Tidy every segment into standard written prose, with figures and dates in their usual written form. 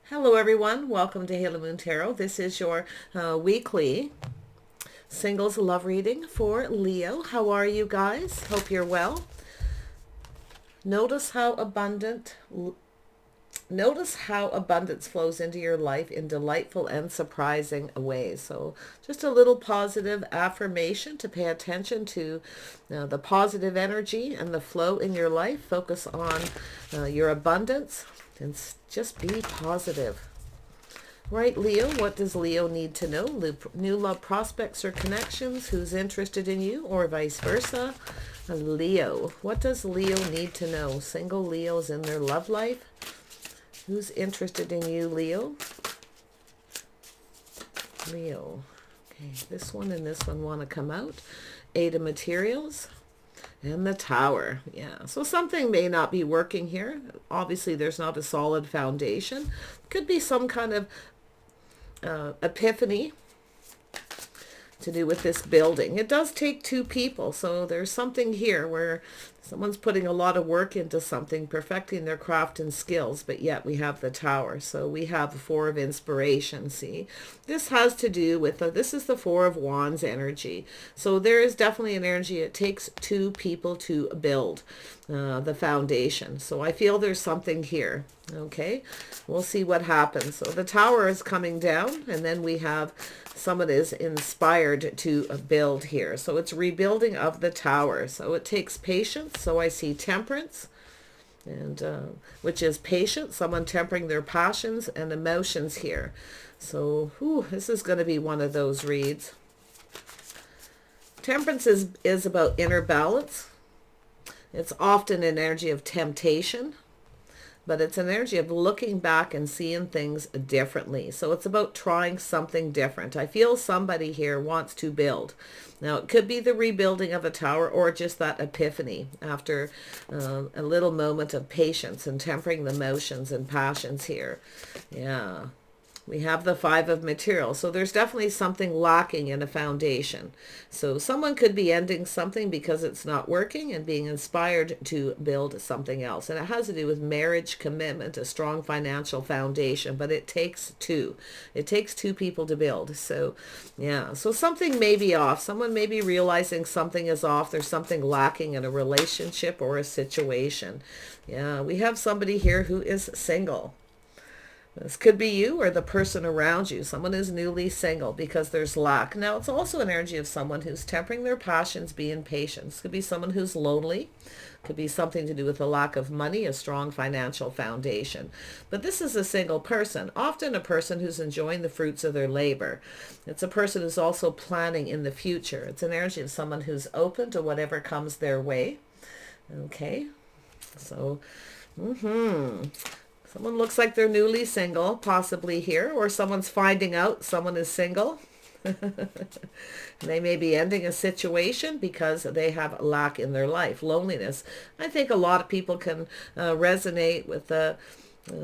Hello everyone, welcome to Halo Moon Tarot. This is your weekly singles love reading for Leo. How are you guys? Hope you're well. Notice how abundance flows into your life in delightful and surprising ways. So just a little positive affirmation to pay attention to the positive energy and the flow in your life. Focus on your abundance and just be positive. Right, Leo, what does Leo need to know? New love prospects or connections? Who's interested in you or vice versa? Leo, what does Leo need to know? Single Leos in their love life? Who's interested in you, Leo? Leo. Okay, this one and this one want to come out. Eight of Materials. And the Tower. Yeah, so something may not be working here. Obviously, there's not a solid foundation. Could be some kind of epiphany to do with this building. It does take two people, so there's something here where someone's putting a lot of work into something, perfecting their craft and skills, but yet we have the Tower. So we have the Four of Inspiration, see? This has to do with, this is the Four of Wands energy. So there is definitely an energy. It takes two people to build the foundation. So I feel there's something here. Okay, we'll see what happens. So the Tower is coming down, and then we have someone is inspired to build here. So it's rebuilding of the Tower. So it takes patience. So I see Temperance, and which is patience, someone tempering their passions and emotions here. So this is going to be one of those reads. Temperance is about inner balance. It's often an energy of temptation, but it's an energy of looking back and seeing things differently. So it's about trying something different. I feel somebody here wants to build. Now, it could be the rebuilding of a tower or just that epiphany after a little moment of patience and tempering the emotions and passions here. Yeah. We have the Five of Materials. So there's definitely something lacking in a foundation. So someone could be ending something because it's not working and being inspired to build something else. And it has to do with marriage, commitment, a strong financial foundation. But it takes two. It takes two people to build. So yeah, so something may be off. Someone may be realizing something is off. There's something lacking in a relationship or a situation. Yeah, we have somebody here who is single. This could be you or the person around you. Someone is newly single because there's lack. Now, it's also an energy of someone who's tempering their passions, being patient. This could be someone who's lonely. Could be something to do with a lack of money, a strong financial foundation. But this is a single person, often a person who's enjoying the fruits of their labor. It's a person who's also planning in the future. It's an energy of someone who's open to whatever comes their way. Okay, so, someone looks like they're newly single, possibly here, or someone's finding out someone is single. They may be ending a situation because they have lack in their life, loneliness. I think a lot of people can resonate with the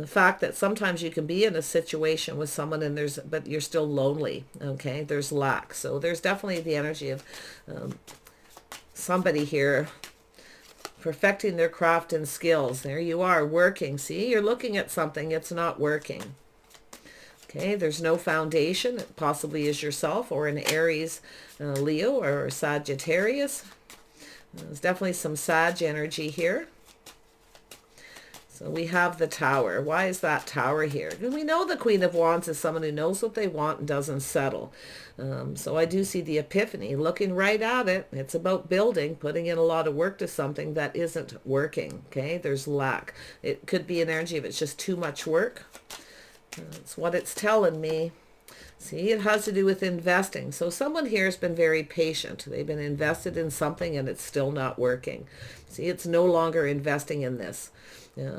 fact that sometimes you can be in a situation with someone but you're still lonely. Okay, there's lack. So there's definitely the energy of somebody here perfecting their craft and skills. There you are, working. See, you're looking at something, it's not working. Okay, there's no foundation. It possibly is yourself or an Aries, Leo, or Sagittarius. There's definitely some Sag energy here. So we have the Tower. Why is that Tower here? Because we know the Queen of Wands is someone who knows what they want and doesn't settle. So I do see the epiphany, looking right at it. It's about building, putting in a lot of work to something that isn't working. Okay, there's lack. It could be an energy of it's just too much work. That's what it's telling me. See, it has to do with investing. So someone here has been very patient. They've been invested in something and it's still not working. See, it's no longer investing in this.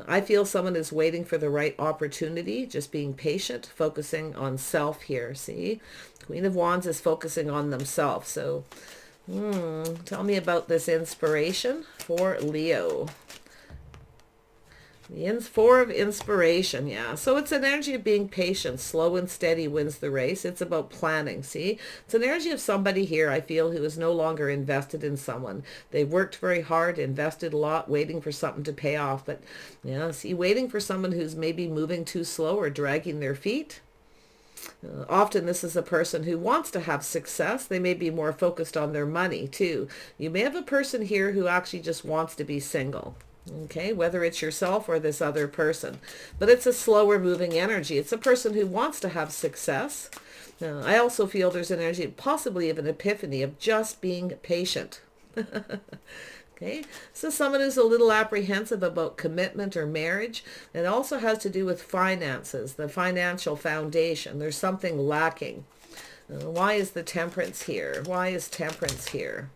I feel someone is waiting for the right opportunity, just being patient, focusing on self here. See, Queen of Wands is focusing on themselves. So tell me about this inspiration for Leo. The Four of Inspiration, yeah. So it's an energy of being patient. Slow and steady wins the race. It's about planning, see? It's an energy of somebody here, I feel, who is no longer invested in someone. They've worked very hard, invested a lot, waiting for something to pay off. But, yeah, see, waiting for someone who's maybe moving too slow or dragging their feet. Often this is a person who wants to have success. They may be more focused on their money, too. You may have a person here who actually just wants to be single. Okay, whether it's yourself or this other person. But it's a slower moving energy. It's a person who wants to have success. I also feel there's an energy, possibly of an epiphany, of just being patient. Okay, so someone who's a little apprehensive about commitment or marriage. It also has to do with finances, the financial foundation. There's something lacking. Why is the Temperance here? Why is Temperance here?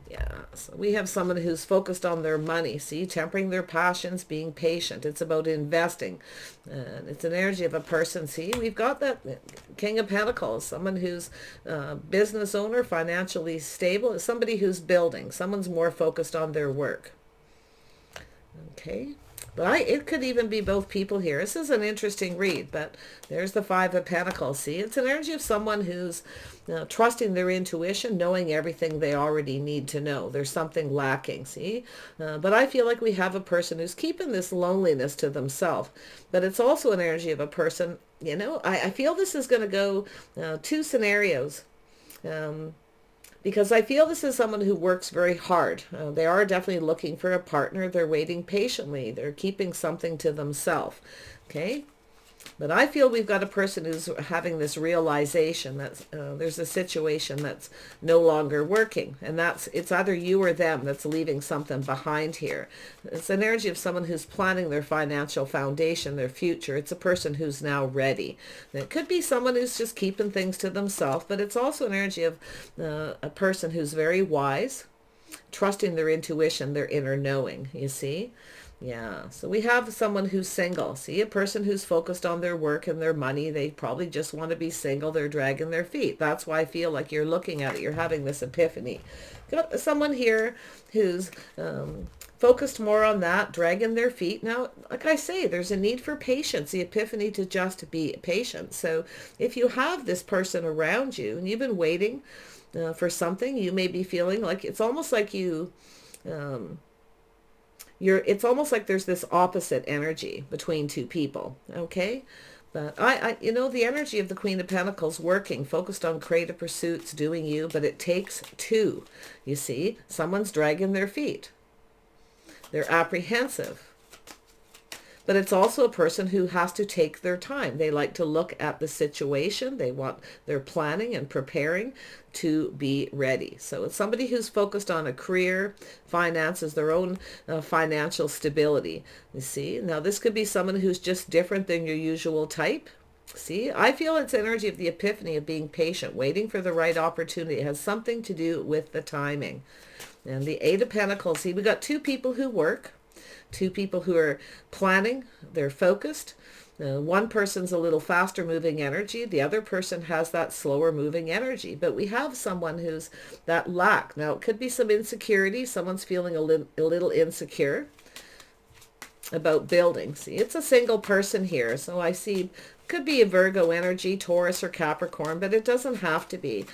Yeah, so we have someone who's focused on their money, see, tempering their passions, being patient. It's about investing. And it's an energy of a person, see, we've got that King of Pentacles, someone who's business owner, financially stable, somebody who's building. Someone's more focused on their work. Okay. But it could even be both people here. This is an interesting read, but there's the Five of Pentacles. See, it's an energy of someone who's trusting their intuition, knowing everything they already need to know. There's something lacking, see? But I feel like we have a person who's keeping this loneliness to themselves. But it's also an energy of a person, you know, I feel this is going to go two scenarios. Because I feel this is someone who works very hard. They are definitely looking for a partner. They're waiting patiently. They're keeping something to themselves. Okay? But I feel we've got a person who's having this realization that there's a situation that's no longer working. And it's either you or them that's leaving something behind here. It's an energy of someone who's planning their financial foundation, their future. It's a person who's now ready. And it could be someone who's just keeping things to themselves, but it's also an energy of a person who's very wise, trusting their intuition, their inner knowing, you see? Yeah, so we have someone who's single. See, a person who's focused on their work and their money. They probably just want to be single. They're dragging their feet. That's why I feel like you're looking at it. You're having this epiphany. Got someone here who's focused more on that, dragging their feet. Now, like I say, there's a need for patience, the epiphany to just be patient. So if you have this person around you and you've been waiting for something, you may be feeling like it's almost like you... it's almost like there's this opposite energy between two people, okay? But you know, the energy of the Queen of Pentacles working, focused on creative pursuits, doing you, but it takes two. You see, someone's dragging their feet. They're apprehensive. But it's also a person who has to take their time. They like to look at the situation. They're planning and preparing to be ready. So it's somebody who's focused on a career, finances, their own financial stability. You see, now this could be someone who's just different than your usual type. See, I feel it's energy of the epiphany of being patient, waiting for the right opportunity. It has something to do with the timing. And the Eight of Pentacles, see, we got two people who work. Two people who are planning, they're focused. One person's a little faster moving energy. The other person has that slower moving energy. But we have someone who's that lack. Now, it could be some insecurity. Someone's feeling a little insecure about building. See, it's a single person here. So I see, could be a Virgo energy, Taurus or Capricorn, but it doesn't have to be.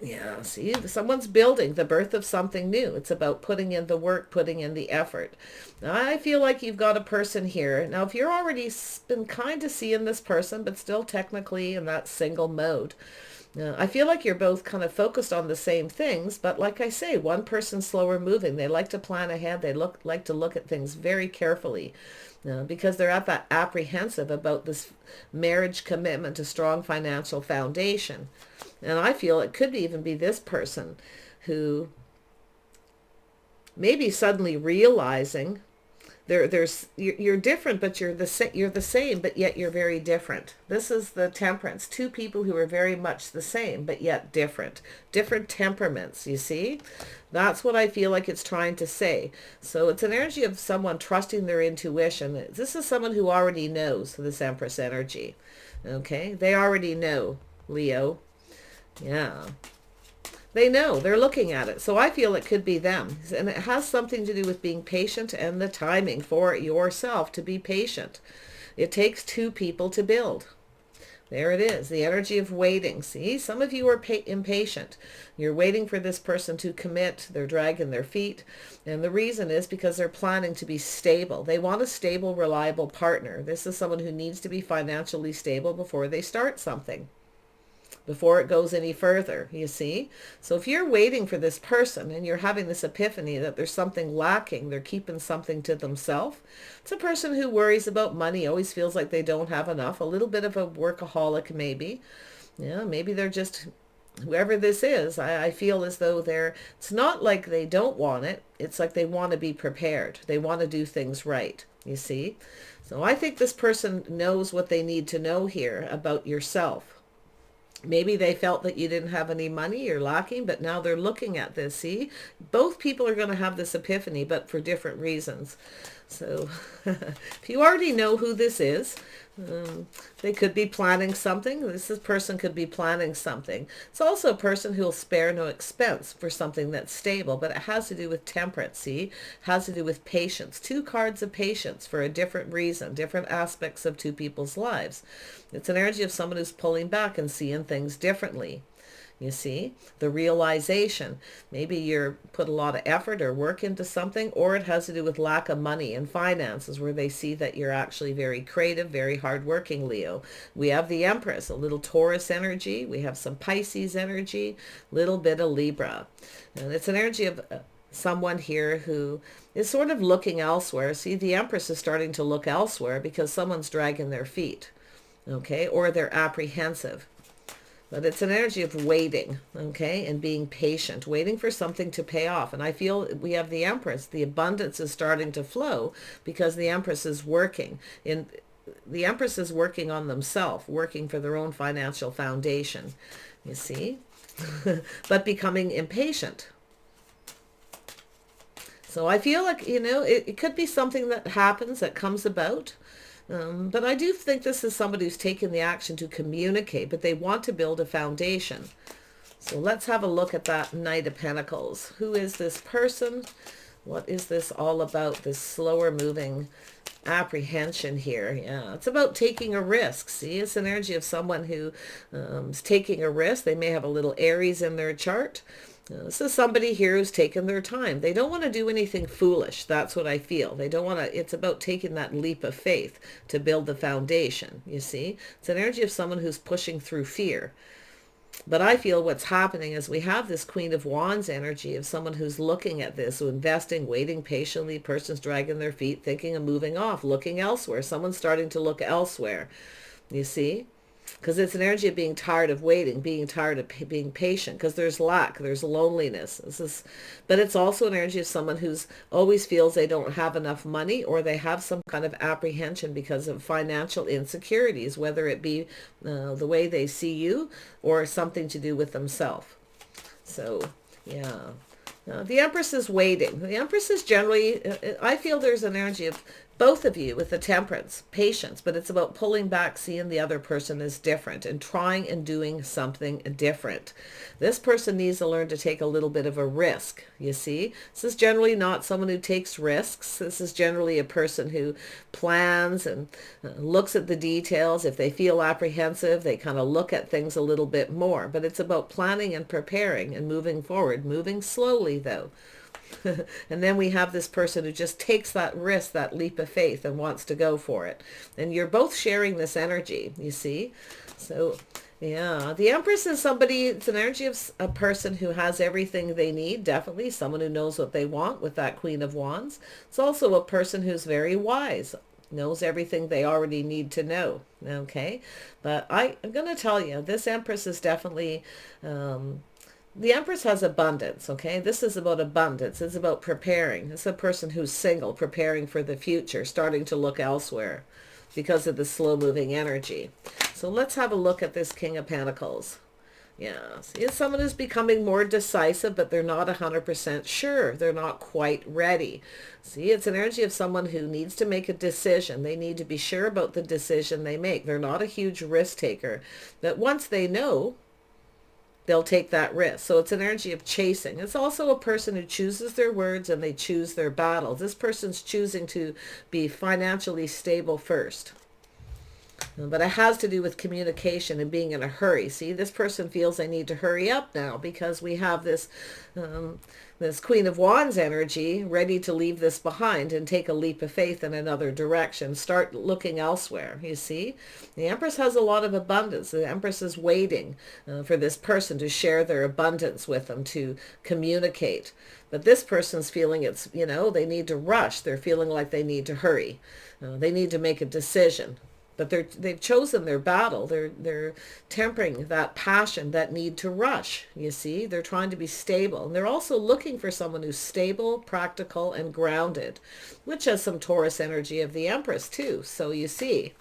Yeah, see, someone's building the birth of something new. It's about putting in the work, putting in the effort. Now, I feel like you've got a person here. Now, if you're already been kind of seeing this person, but still technically in that single mode, I feel like you're both kind of focused on the same things. But like I say, one person's slower moving. They like to plan ahead. They like to look at things very carefully. Because they're at that apprehensive about this marriage commitment, a strong financial foundation. And I feel it could even be this person who maybe suddenly realizing you're different, but you're the same, but yet you're very different. This is the Temperance. Two people who are very much the same, but yet different. Different temperaments, you see? That's what I feel like it's trying to say. So it's an energy of someone trusting their intuition. This is someone who already knows this Empress energy. Okay? They already know, Leo. Yeah. They know, they're looking at it. So I feel it could be them. And it has something to do with being patient and the timing for yourself to be patient. It takes two people to build. There it is, the energy of waiting. See, some of you are impatient. You're waiting for this person to commit. They're dragging their feet. And the reason is because they're planning to be stable. They want a stable, reliable partner. This is someone who needs to be financially stable before they start something, before it goes any further, you see. So if you're waiting for this person and you're having this epiphany that there's something lacking, they're keeping something to themselves. It's a person who worries about money, always feels like they don't have enough, a little bit of a workaholic maybe. Yeah, maybe they're just, whoever this is, I feel as though it's not like they don't want it, it's like they want to be prepared. They want to do things right, you see. So I think this person knows what they need to know here about yourself. Maybe they felt that you didn't have any money, you're lacking, but now they're looking at this. See, both people are going to have this epiphany, but for different reasons. So if you already know who this is, they could be planning something. This person could be planning something. It's also a person who will spare no expense for something that's stable, but it has to do with temperance, see? It has to do with patience. Two cards of patience for a different reason, different aspects of two people's lives. It's an energy of someone who's pulling back and seeing things differently. You see, the realization, maybe you're put a lot of effort or work into something, or it has to do with lack of money and finances, where they see that you're actually very creative, very hardworking, Leo. We have the Empress, a little Taurus energy. We have some Pisces energy, little bit of Libra. And it's an energy of someone here who is sort of looking elsewhere. See, the Empress is starting to look elsewhere because someone's dragging their feet, okay, or they're apprehensive. But it's an energy of waiting, okay, and being patient, waiting for something to pay off. And I feel we have the Empress. The abundance is starting to flow because the Empress is working. The Empress is working on themselves, working for their own financial foundation, you see, but becoming impatient. So I feel like, you know, it could be something that happens, that comes about. But I do think this is somebody who's taken the action to communicate, but they want to build a foundation. So let's have a look at that Knight of Pentacles. Who is this person? What is this all about, this slower moving apprehension here? Yeah, it's about taking a risk. See, it's an energy of someone who is taking a risk. They may have a little Aries in their chart. This is somebody here who's taken their time. They don't want to do anything foolish. That's what I feel. They don't want to, it's about taking that leap of faith to build the foundation, you see. It's an energy of someone who's pushing through fear. But I feel what's happening is we have this Queen of Wands energy of someone who's looking at this, investing, waiting patiently, person's dragging their feet, thinking of moving off, looking elsewhere. Someone's starting to look elsewhere, you see. Because it's an energy of being tired of waiting, being tired of being patient, because there's lack, there's loneliness. But it's also an energy of someone who's always feels they don't have enough money, or they have some kind of apprehension because of financial insecurities, whether it be the way they see you or something to do with themselves. So, yeah. The Empress is waiting. The Empress is generally, I feel there's an energy of both of you with the temperance, patience, but it's about pulling back, seeing the other person is different and trying and doing something different. This person needs to learn to take a little bit of a risk, you see. This is generally not someone who takes risks. This is generally a person who plans and looks at the details. If they feel apprehensive, they kind of look at things a little bit more, but it's about planning and preparing and moving forward, moving slowly though. And then we have this person who just takes that risk, that leap of faith, and wants to go for it. And you're both sharing this energy, you see. So, yeah, the Empress is somebody, it's an energy of a person who has everything they need, definitely. Someone who knows what they want with that Queen of Wands. It's also a person who's very wise, knows everything they already need to know, okay? But I'm going to tell you, this Empress is definitely... the Empress has abundance, okay? This is about abundance. It's about preparing. It's a person who's single, preparing for the future, starting to look elsewhere because of the slow-moving energy. So let's have a look at this King of Pentacles. Yeah, see, it's someone who's becoming more decisive, but they're not 100% sure. They're not quite ready. See, it's an energy of someone who needs to make a decision. They need to be sure about the decision they make. They're not a huge risk taker. But once they know, they'll take that risk. So it's an energy of chasing. It's also a person who chooses their words and they choose their battles. This person's choosing to be financially stable first. But it has to do with communication and being in a hurry. See, this person feels they need to hurry up now because we have this this Queen of Wands energy ready to leave this behind and take a leap of faith in another direction. Start looking elsewhere, you see. The Empress has a lot of abundance. The Empress is waiting for this person to share their abundance with them, to communicate. But this person's feeling it's, you know, they need to rush. They're feeling like they need to hurry. They need to make a decision. But they've chosen their battle. They're tempering that passion, that need to rush, you see. They're trying to be stable. And they're also looking for someone who's stable, practical, and grounded, which has some Taurus energy of the Empress too. So you see.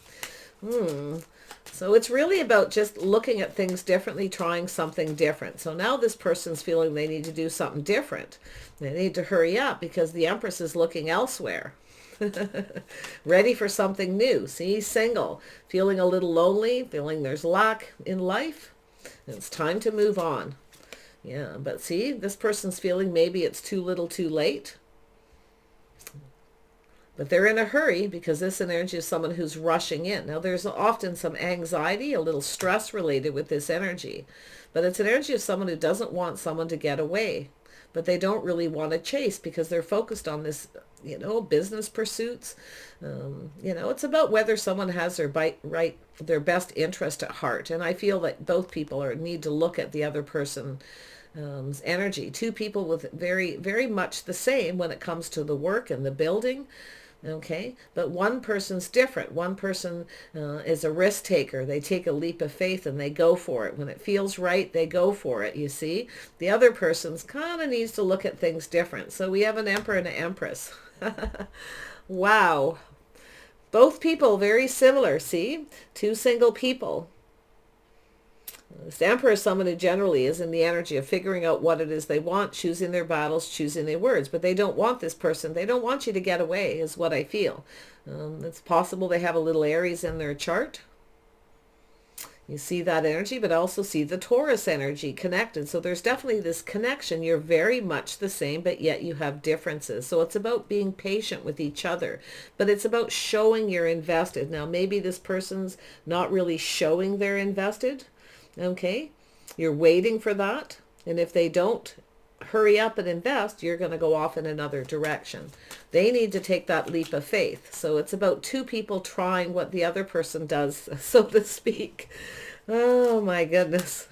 So it's really about just looking at things differently, trying something different. So now this person's feeling they need to do something different. They need to hurry up because the Empress is looking elsewhere. Ready for something new. See, single, feeling a little lonely, feeling there's lack in life. It's time to move on. Yeah, but see, this person's feeling maybe it's too little too late. But they're in a hurry because this energy is someone who's rushing in. Now, there's often some anxiety, a little stress related with this energy. But it's an energy of someone who doesn't want someone to get away. But they don't really want to chase because they're focused on this, you know, business pursuits. You know, it's about whether someone has their their best interest at heart. And I feel that both people need to look at the other person's energy. Two people with very, very much the same when it comes to the work and the building. Okay, but one person's different. One person is a risk taker. They take a leap of faith and they go for it. When it feels right, they go for it, you see. The other person's kind of needs to look at things different. So we have an Emperor and an Empress. Wow. Both people very similar, see? Two single people. This Emperor is someone who generally is in the energy of figuring out what it is they want, choosing their battles, choosing their words. But they don't want this person. They don't want you to get away, is what I feel. It's possible they have a little Aries in their chart. You see that energy, but also see the Taurus energy connected. So there's definitely this connection. You're very much the same, but yet you have differences. So it's about being patient with each other, but it's about showing you're invested. Now, maybe this person's not really showing they're invested. Okay, you're waiting for that. And if they don't hurry up and invest, you're going to go off in another direction. They need to take that leap of faith. So it's about two people trying what the other person does, so to speak. Oh my goodness.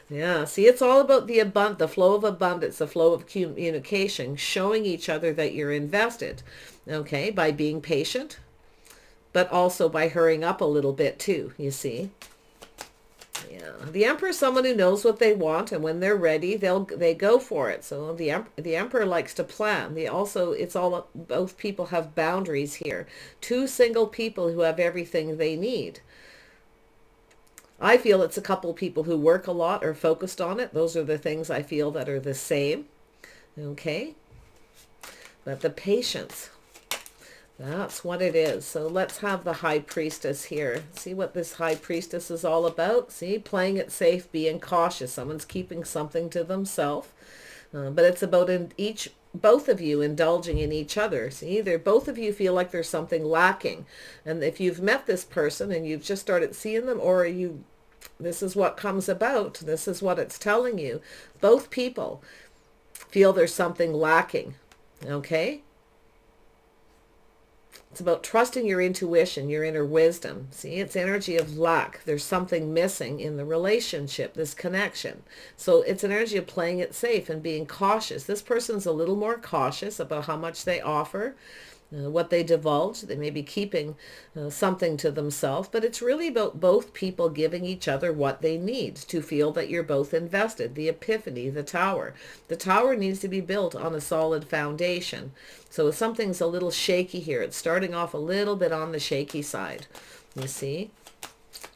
Yeah, see, it's all about the flow of abundance, the flow of communication, showing each other that you're invested. Okay, by being patient, but also by hurrying up a little bit too, you see. Yeah, the Emperor is someone who knows what they want, and when they're ready, they go for it. So the Emperor likes to plan. Both people have boundaries here. Two single people who have everything they need. I feel it's a couple people who work a lot or focused on it. Those are the things I feel that are the same. Okay, but the patience. That's what it is. So let's have the High Priestess here. See what this High Priestess is all about? See, playing it safe, being cautious. Someone's keeping something to themselves. But it's about both of you indulging in each other. See, both of you feel like there's something lacking. And if you've met this person and you've just started seeing them, or this is what comes about, this is what it's telling you, both people feel there's something lacking. Okay? It's about trusting your intuition, your inner wisdom. See, it's energy of lack. There's something missing in the relationship, this connection. So it's an energy of playing it safe and being cautious. This person's a little more cautious about how much they offer, what they divulge. They may be keeping something to themselves, but it's really about both people giving each other what they need to feel that you're both invested. The epiphany, the tower. The tower needs to be built on a solid foundation. So something's a little shaky here. It's starting off a little bit on the shaky side. You see?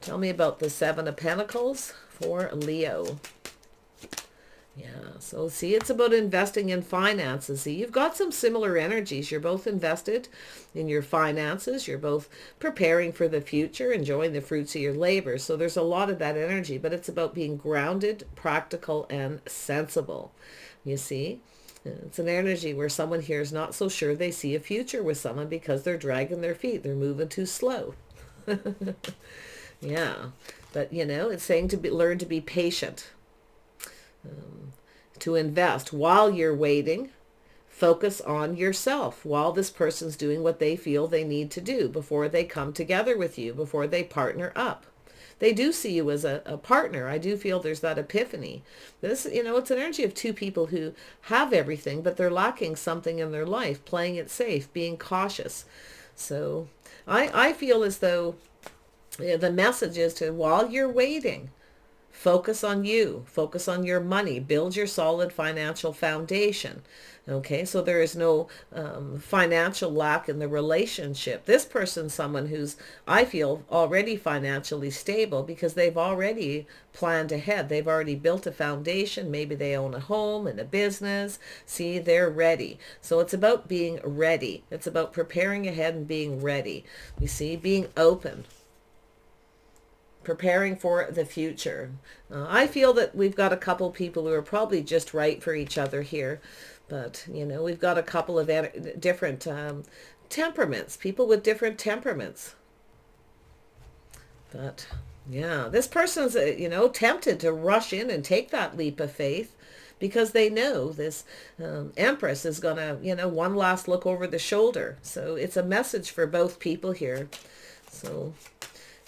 Tell me about the Seven of Pentacles for Leo. Yeah, so see, it's about investing in finances. See, you've got some similar energies. You're both invested in your finances. You're both preparing for the future, enjoying the fruits of your labor. So there's a lot of that energy, but it's about being grounded, practical, and sensible. You see, it's an energy where someone here is not so sure they see a future with someone because they're dragging their feet. They're moving too slow. Yeah, but it's saying learn to be patient. To invest while you're waiting, focus on yourself while this person's doing what they feel they need to do before they come together with you, before they partner up. They do see you as a partner. I do feel there's that epiphany. This, it's an energy of two people who have everything, but they're lacking something in their life, playing it safe, being cautious. So I feel as though the message is to, while you're waiting, focus on you, focus on your money, build your solid financial foundation. Okay, so there is no financial lack in the relationship. This person's someone who's, I feel, already financially stable because they've already planned ahead. They've already built a foundation. Maybe they own a home and a business. See, they're ready. So it's about being ready. It's about preparing ahead and being ready. You see, being open, preparing for the future. I feel that we've got a couple people who are probably just right for each other here. But, we've got a couple of different temperaments, people with different temperaments. But, yeah, this person's, tempted to rush in and take that leap of faith because they know this Empress is going to, one last look over the shoulder. So it's a message for both people here. So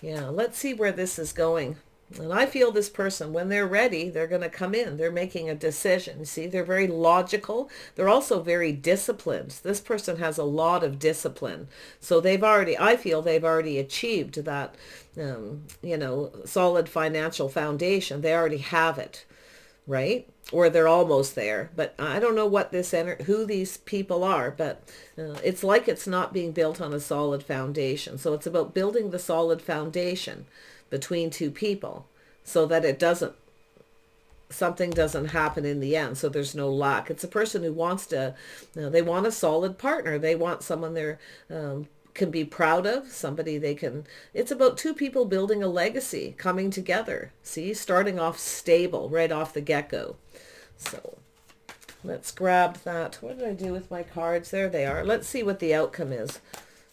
yeah, let's see where this is going. And I feel this person, when they're ready, they're going to come in. They're making a decision. See, they're very logical. They're also very disciplined. This person has a lot of discipline. So I feel they've already achieved that, solid financial foundation. They already have it, right? Or they're almost there. But I don't know who these people are, but it's like it's not being built on a solid foundation. So it's about building the solid foundation between two people so that something doesn't happen in the end. So there's no lack. It's a person who wants they want a solid partner. They want someone they're can be proud of, it's about two people building a legacy, coming together. See, starting off stable right off the get-go. So let's grab that. What did I do with my cards? There they are. Let's see what the outcome is.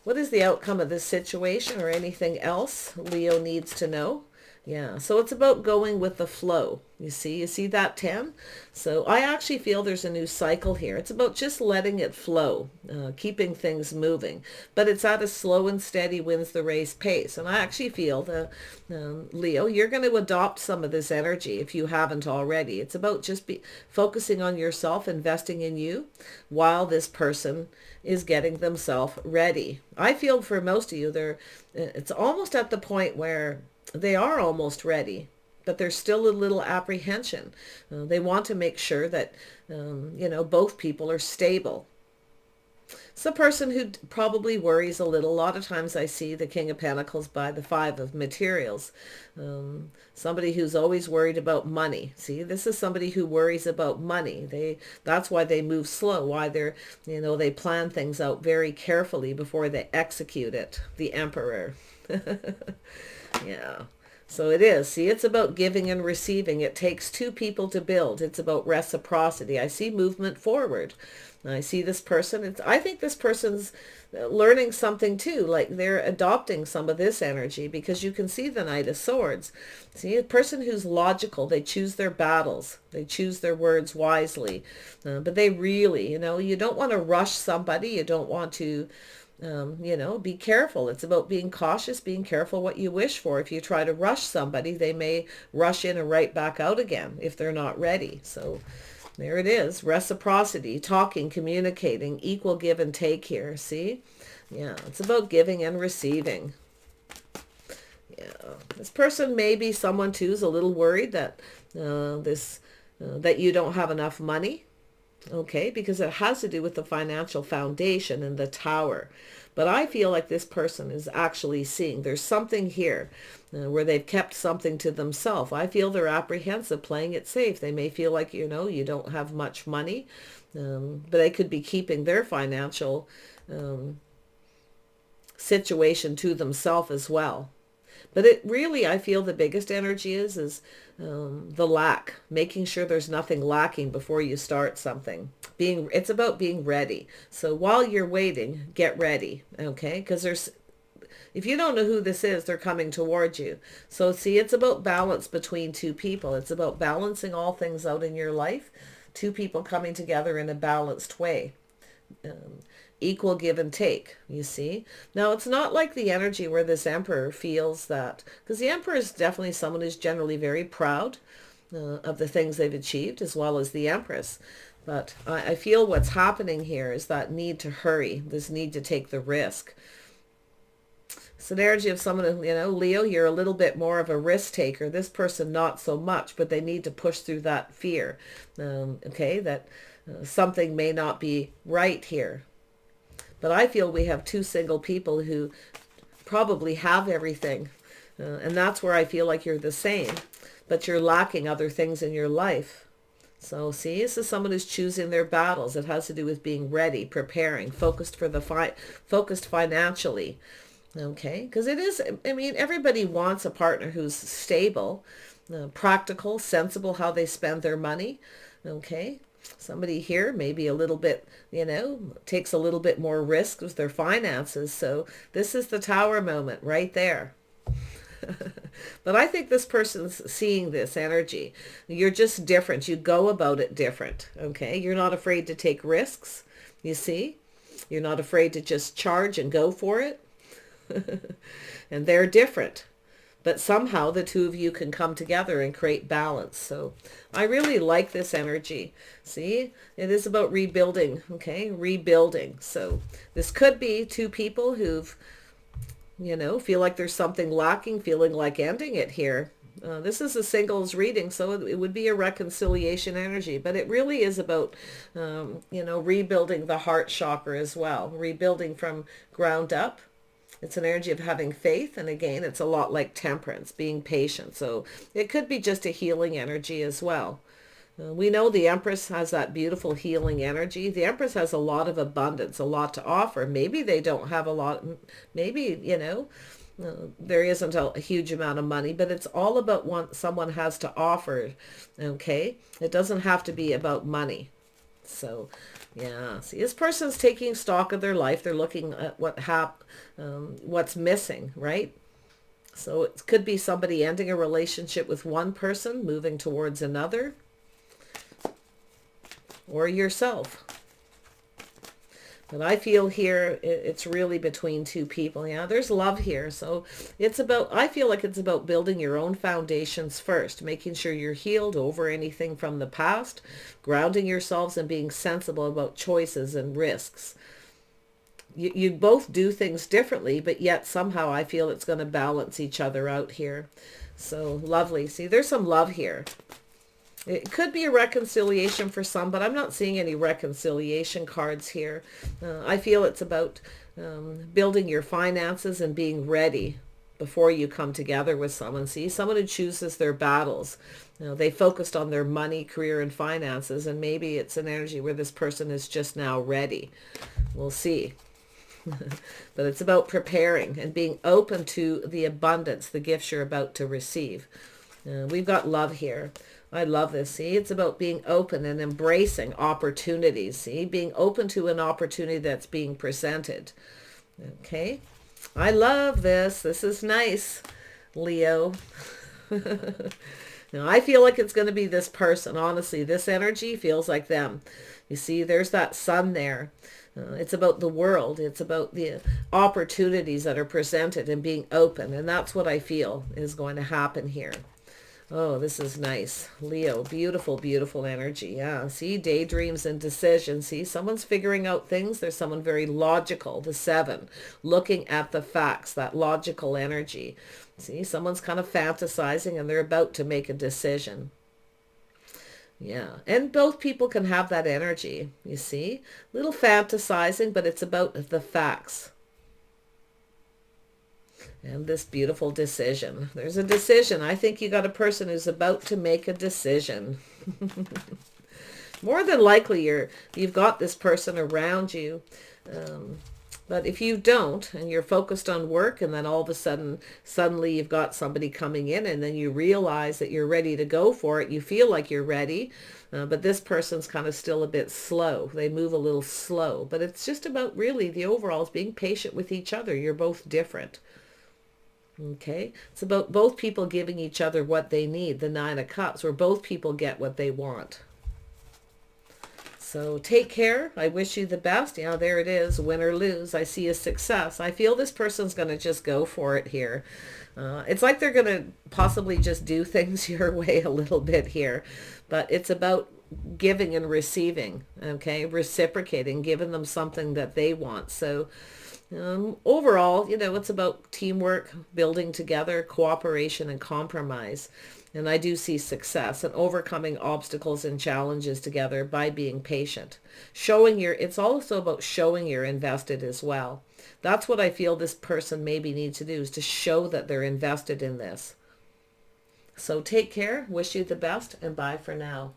What is the outcome of this situation or anything else Leo needs to know? Yeah, so it's about going with the flow. You see that 10? So I actually feel there's a new cycle here. It's about just letting it flow, keeping things moving. But it's at a slow and steady wins the race pace. And I actually feel that, Leo, you're going to adopt some of this energy if you haven't already. It's about just focusing on yourself, investing in you, while this person is getting themselves ready. I feel for most of you, it's almost at the point where they are almost ready, but there's still a little apprehension. They want to make sure that, both people are stable. It's a person who probably worries a little. A lot of times I see the King of Pentacles by the Five of Materials. Somebody who's always worried about money. See, this is somebody who worries about money. That's why they move slow, why they plan things out very carefully before they execute it. The Emperor. Yeah. So it is. See, it's about giving and receiving. It takes two people to build. It's about reciprocity. I see movement forward. I see this person. I think this person's learning something too. Like they're adopting some of this energy because you can see the Knight of Swords. See, a person who's logical. They choose their battles. They choose their words wisely. But they really, you don't want to rush somebody. You don't want to... be careful. It's about being cautious, being careful what you wish for. If you try to rush somebody, they may rush in and right back out again if they're not ready. So there it is. Reciprocity, talking, communicating, equal give and take here. See? Yeah, it's about giving and receiving. Yeah, this person may be someone too who's a little worried that that you don't have enough money. Okay, because it has to do with the financial foundation and the Tower. But I feel like this person is actually seeing there's something here where they've kept something to themselves. I feel they're apprehensive, playing it safe. They may feel like, you don't have much money, but they could be keeping their financial situation to themselves as well. But it really, I feel the biggest energy is the lack, making sure there's nothing lacking before you start something. It's about being ready. So while you're waiting, get ready, okay? Because if you don't know who this is, they're coming towards you. So see, it's about balance between two people. It's about balancing all things out in your life. Two people coming together in a balanced way. Equal give and take, you see. Now, it's not like the energy where this Emperor feels that, because the Emperor is definitely someone who's generally very proud of the things they've achieved, as well as the Empress. But I feel what's happening here is that need to hurry, this need to take the risk. It's an energy of someone, Leo, you're a little bit more of a risk taker. This person, not so much, but they need to push through that fear, okay, that something may not be right here. But I feel we have two single people who probably have everything. And that's where I feel like you're the same, but you're lacking other things in your life. So see, this is someone who's choosing their battles. It has to do with being ready, preparing, focused financially. Okay, because it is, everybody wants a partner who's stable, practical, sensible how they spend their money. Okay. Somebody here maybe a little bit, takes a little bit more risk with their finances. So this is the Tower moment right there. But I think this person's seeing this energy. You're just different. You go about it different. Okay. You're not afraid to take risks. You see, you're not afraid to just charge and go for it. And they're different. But somehow the two of you can come together and create balance. So I really like this energy. See, it is about rebuilding, okay? Rebuilding. So this could be two people who've, feel like there's something lacking, feeling like ending it here. This is a singles reading, so it would be a reconciliation energy. But it really is about, rebuilding the heart chakra as well. Rebuilding from ground up. It's an energy of having faith. And again, it's a lot like temperance, being patient. So it could be just a healing energy as well. We know the Empress has that beautiful healing energy. The Empress has a lot of abundance, a lot to offer. Maybe they don't have a lot. Maybe, there isn't a huge amount of money, but it's all about what someone has to offer. Okay. It doesn't have to be about money. So yeah, see, this person's taking stock of their life. They're looking at what's missing, right? So it could be somebody ending a relationship with one person, moving towards another, or yourself. But I feel here it's really between two people. Yeah, there's love here. So I feel like it's about building your own foundations first, making sure you're healed over anything from the past, grounding yourselves and being sensible about choices and risks. You both do things differently, but yet somehow I feel it's going to balance each other out here. So lovely. See, there's some love here. It could be a reconciliation for some, but I'm not seeing any reconciliation cards here. I feel it's about building your finances and being ready before you come together with someone. See, someone who chooses their battles. They focused on their money, career, and finances, and maybe it's an energy where this person is just now ready. We'll see. But it's about preparing and being open to the abundance, the gifts you're about to receive. We've got love here. I love this. See, it's about being open and embracing opportunities. See, being open to an opportunity that's being presented. Okay. I love this. This is nice, Leo. Now, I feel like it's going to be this person. Honestly, this energy feels like them. You see, there's that sun there. It's about the world. It's about the opportunities that are presented and being open. And that's what I feel is going to happen here. Oh, this is nice. Leo, beautiful, beautiful energy. Yeah, see, daydreams and decisions. See, someone's figuring out things. There's someone very logical, the 7, looking at the facts, that logical energy. See, someone's kind of fantasizing and they're about to make a decision. Yeah, and both people can have that energy, you see. Little fantasizing, but it's about the facts. And this beautiful decision. There's a decision. I think you got a person who's about to make a decision. More than likely you've got this person around you. But if you don't, and you're focused on work, and then all of a sudden, suddenly you've got somebody coming in, and then you realize that you're ready to go for it. You feel like you're ready, but this person's kind of still a bit slow. They move a little slow. But it's just about really the overall is being patient with each other. You're both different. Okay? It's about both people giving each other what they need, the Nine of Cups, where both people get what they want. So take care. I wish you the best. Yeah, there it is. Win or lose. I see a success. I feel this person's going to just go for it here. It's like they're going to possibly just do things your way a little bit here. But it's about giving and receiving. Okay? Reciprocating. Giving them something that they want. So overall, it's about teamwork, building together, cooperation, and compromise. And I do see success and overcoming obstacles and challenges together by being patient. It's also about showing you're invested as well. That's what I feel this person maybe needs to do, is to show that they're invested in this. So take care, wish you the best, and bye for now.